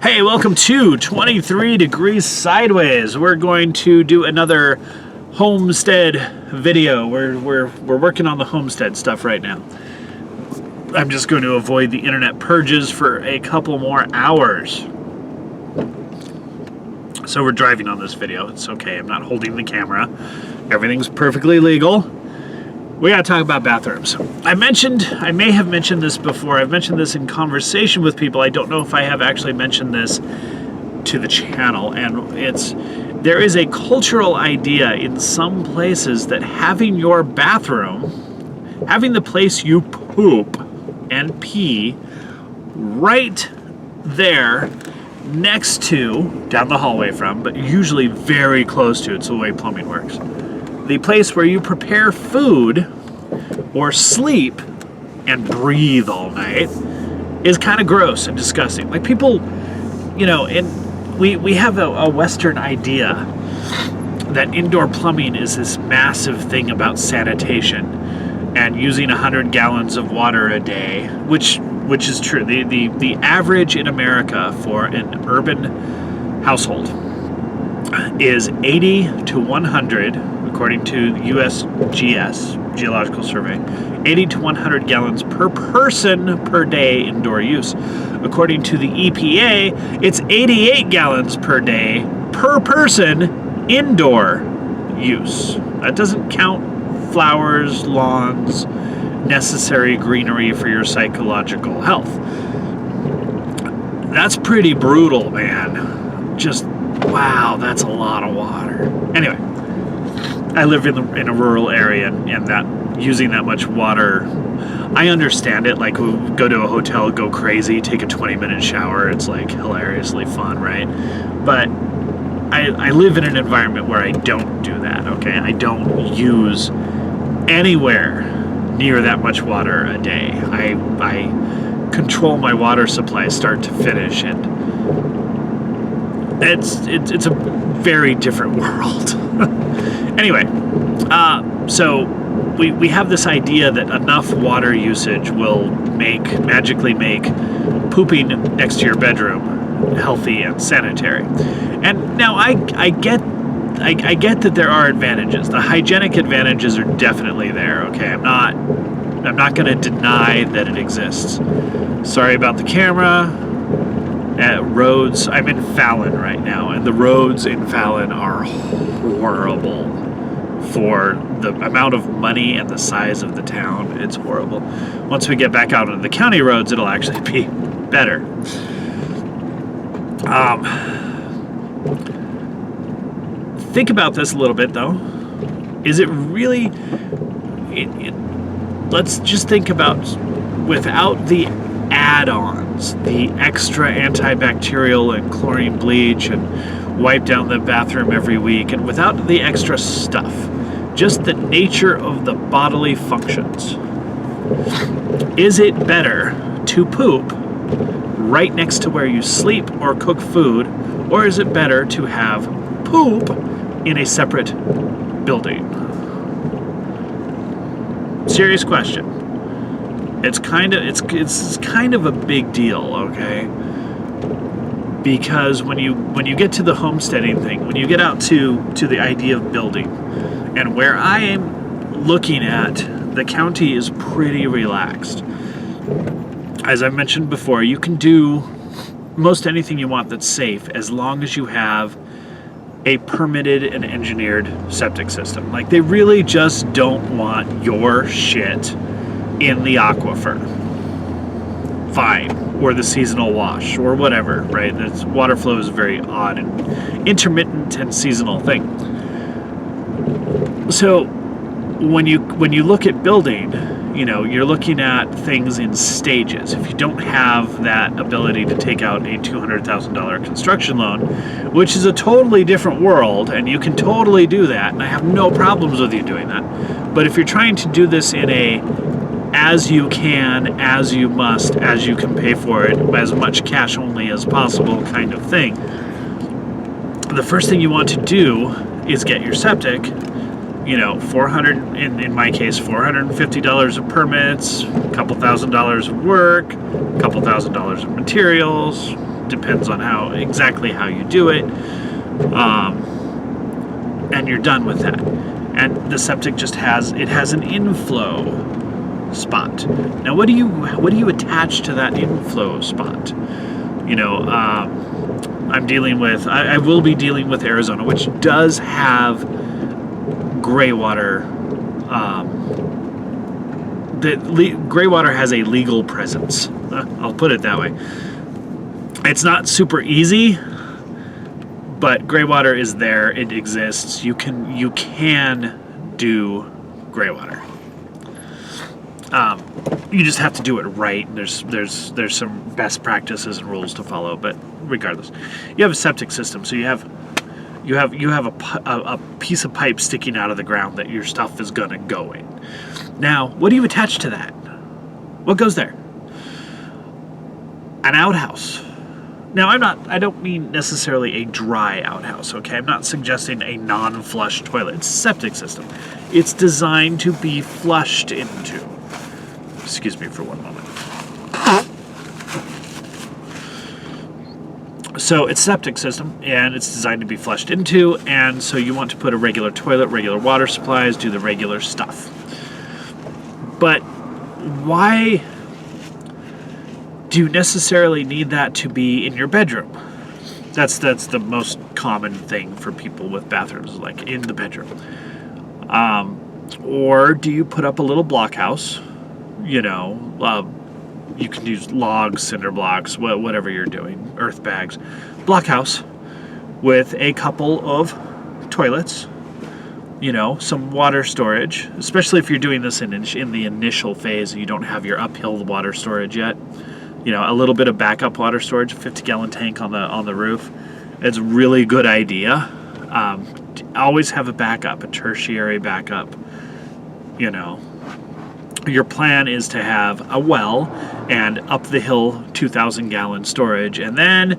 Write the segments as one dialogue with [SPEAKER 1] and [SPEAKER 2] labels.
[SPEAKER 1] Hey, welcome to 23 Degrees Sideways. We're going to do another homestead video. We're working on the homestead stuff right now. I'm just going to avoid the internet purges for a couple more hours. So we're driving on this video. It's okay. I'm not holding the camera. Everything's perfectly legal. We gotta talk about bathrooms. I may have mentioned this before. I've mentioned this in conversation with people. I don't know if I have actually mentioned this to the channel. And there is a cultural idea in some places that having your bathroom, having the place you poop and pee right there next to, down the hallway from, but usually very close to, it's the way plumbing works, the place where you prepare food or sleep and breathe all night is kind of gross and disgusting. Like people, and we have a Western idea that indoor plumbing is this massive thing about sanitation and using 100 gallons of water a day, which is true. The average in America for an urban household is 80 to 100, according to USGS, Geological Survey, 80 to 100 gallons per person per day indoor use. According to the EPA, it's 88 gallons per day per person indoor use. That doesn't count flowers, lawns, necessary greenery for your psychological health. That's pretty brutal, man. Just, wow, that's a lot of water. Anyway, I live in a rural area, and that using that much water, I understand it. Like, we go to a hotel, go crazy, take a 20-minute shower. It's like hilariously fun, right? But I live in an environment where I don't do that, okay? I don't use anywhere near that much water a day. I control my water supply start to finish, and it's a very different world. Anyway, so we have this idea that enough water usage will magically make pooping next to your bedroom healthy and sanitary. And now I get that there are advantages. The hygienic advantages are definitely there. Okay, I'm not going to deny that it exists. Sorry about the camera. Roads. I'm in Fallon right now, and the roads in Fallon are horrible for the amount of money and the size of the town. It's horrible. Once we get back out on the county roads, it'll actually be better. Think about this a little bit, though. Is it really... let's just think about, without the add-ons, the extra antibacterial and chlorine bleach and wipe down the bathroom every week, and without the extra stuff, just the nature of the bodily functions. Is it better to poop right next to where you sleep or cook food, or is it better to have poop in a separate building? Serious question. It's kind of a big deal, okay? Because when you get to the homesteading thing, when you get out to the idea of building, and where I am looking at, the county is pretty relaxed. As I mentioned before, you can do most anything you want that's safe as long as you have a permitted and engineered septic system. Like, they really just don't want your shit in the aquifer. Fine. Or the seasonal wash, or whatever, right? Water flow is a very odd and intermittent and seasonal thing. So when you look at building, you're looking at things in stages. If you don't have that ability to take out a $200,000 construction loan, which is a totally different world, and you can totally do that, and I have no problems with you doing that. But if you're trying to do this in a as you can, as you must, as you can pay for it, as much cash only as possible kind of thing, the first thing you want to do is get your septic. $400, in my case, $450 of permits, a couple $1,000s of work, a couple $1,000s of materials, depends on exactly how you do it. And you're done with that. And the septic just has an inflow spot. Now, what do you attach to that inflow spot? I will be dealing with Arizona, which does have gray water. Gray water has a legal presence. I'll put it that way. It's not super easy, but gray water is there. It exists. You can do gray water. You just have to do it right. There's some best practices and rules to follow. But regardless, you have a septic system, so you have a piece of pipe sticking out of the ground that your stuff is gonna go in. Now, what do you attach to that? What goes there? An outhouse. Now, I don't mean necessarily a dry outhouse, okay? I'm not suggesting a non-flush toilet. It's a septic system. It's designed to be flushed into. Excuse me for one moment. So it's a septic system, and it's designed to be flushed into, and so you want to put a regular toilet, regular water supplies, do the regular stuff. But why do you necessarily need that to be in your bedroom? That's the most common thing for people with bathrooms, like in the bedroom. Or do you put up a little blockhouse? You can use logs, cinder blocks, whatever you're doing, earth bags, blockhouse with a couple of toilets, some water storage, especially if you're doing this in the initial phase and you don't have your uphill water storage yet. A little bit of backup water storage, a 50-gallon tank on the roof. It's a really good idea. Always have a backup, a tertiary backup. Your plan is to have a well and up the hill 2,000-gallon storage, and then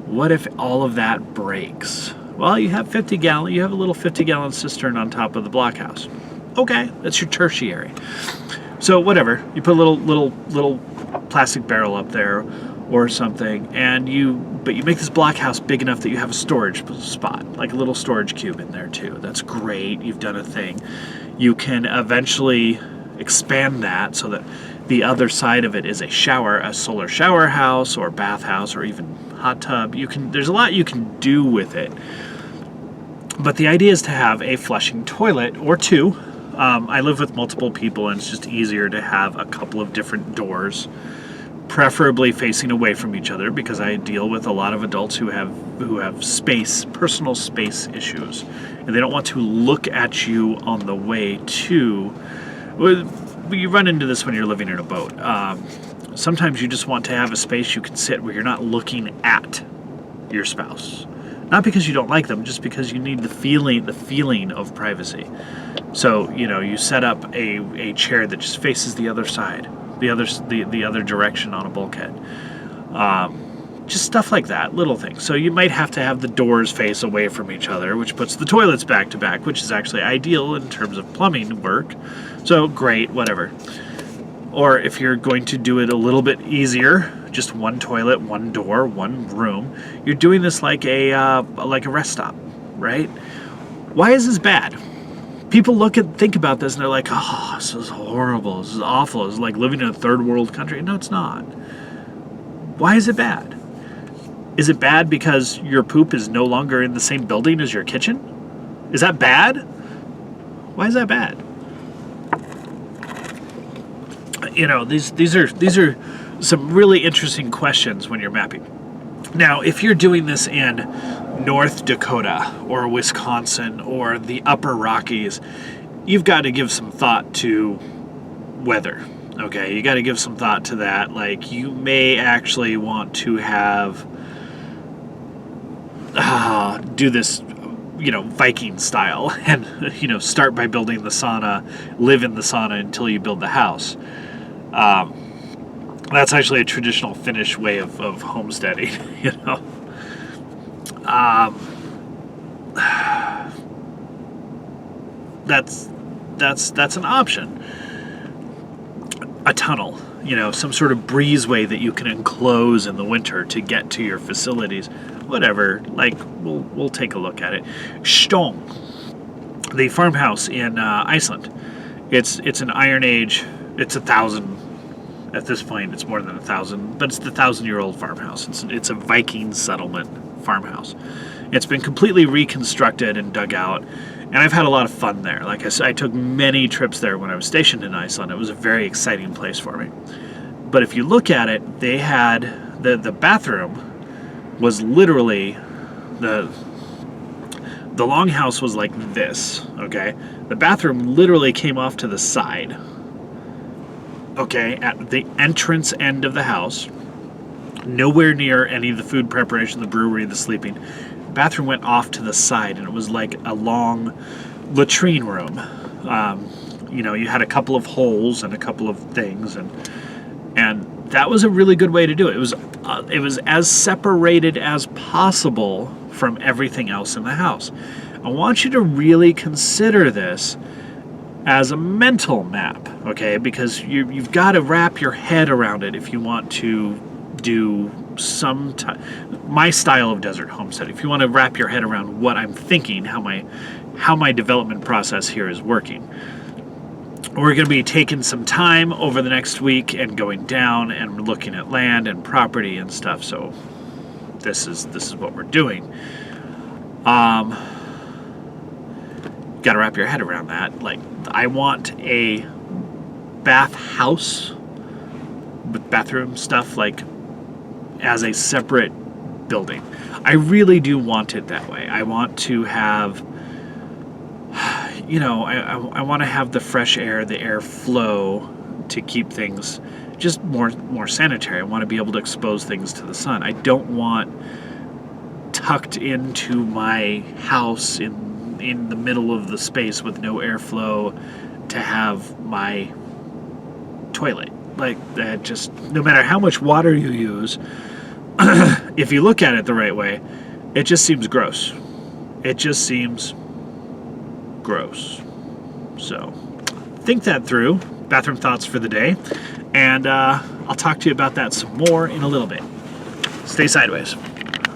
[SPEAKER 1] what if all of that breaks? Well, you have a little 50-gallon cistern on top of the blockhouse. Okay, that's your tertiary. So whatever, you put a little plastic barrel up there or something, but you make this blockhouse big enough that you have a storage spot, like a little storage cube in there too. That's great. You've done a thing. You can eventually expand that so that the other side of it is a solar shower house or bath house or even hot tub. There's a lot you can do with it. But the idea is to have a flushing toilet or two. I live with multiple people, and it's just easier to have a couple of different doors, preferably facing away from each other, because I deal with a lot of adults who have personal space issues, and they don't want to look at you on the way to. You run into this when you're living in a boat. Sometimes you just want to have a space you can sit where you're not looking at your spouse. Not because you don't like them, just because you need the feeling of privacy. So, you set up a chair that just faces the other side, the other direction on a bulkhead. Just stuff like that, little things. So you might have to have the doors face away from each other, which puts the toilets back to back, which is actually ideal in terms of plumbing work. So great, whatever. Or if you're going to do it a little bit easier, just one toilet, one door, one room, you're doing this like a rest stop, right? Why is this bad? People think about this and they're like, oh, this is horrible, this is awful, it's like living in a third world country. No, it's not. Why is it bad? Is it bad because your poop is no longer in the same building as your kitchen? Is that bad? Why is that bad? These are some really interesting questions when you're mapping. Now, if you're doing this in North Dakota or Wisconsin or the Upper Rockies, you've got to give some thought to weather. Okay, you got to give some thought to that. Like, you may actually want to have do this, Viking style, and start by building the sauna, live in the sauna until you build the house. That's actually a traditional Finnish way of homesteading. That's an option. A tunnel. some sort of breezeway that you can enclose in the winter to get to your facilities. Whatever, like, we'll take a look at it. Stone, the farmhouse in Iceland. It's an Iron Age. It's 1,000. At this point, it's more than 1,000, but it's the 1,000-year-old farmhouse. It's a Viking settlement farmhouse. It's been completely reconstructed and dug out, and I've had a lot of fun there. Like I said, I took many trips there when I was stationed in Iceland. It was a very exciting place for me. But if you look at it, they had the bathroom was literally the longhouse was like this, okay? The bathroom literally came off to the side, okay, at the entrance end of the house, nowhere near any of the food preparation, the brewery, the sleeping. The bathroom went off to the side, and it was like a long latrine room. You had a couple of holes and a couple of things, and that was a really good way to do it. It was as separated as possible from everything else in the house. I want you to really consider this as a mental map, okay? Because you've got to wrap your head around it if you want to do my style of desert homestead. If you want to wrap your head around what I'm thinking, how my development process here is working. We're going to be taking some time over the next week and going down and looking at land and property and stuff. So this is what we're doing. Got to wrap your head around that. Like, I want a bath house with bathroom stuff, like, as a separate building. I really do want it that way. I want to have, I want to have the fresh air, the air flow to keep things just more sanitary. I want to be able to expose things to the sun. I don't want tucked into my house in the middle of the space with no airflow to have my toilet. Like, that just, no matter how much water you use, if you look at it the right way, it just seems gross. It just seems gross. So think that through. Bathroom thoughts for the day. And I'll talk to you about that some more in a little bit. Stay sideways.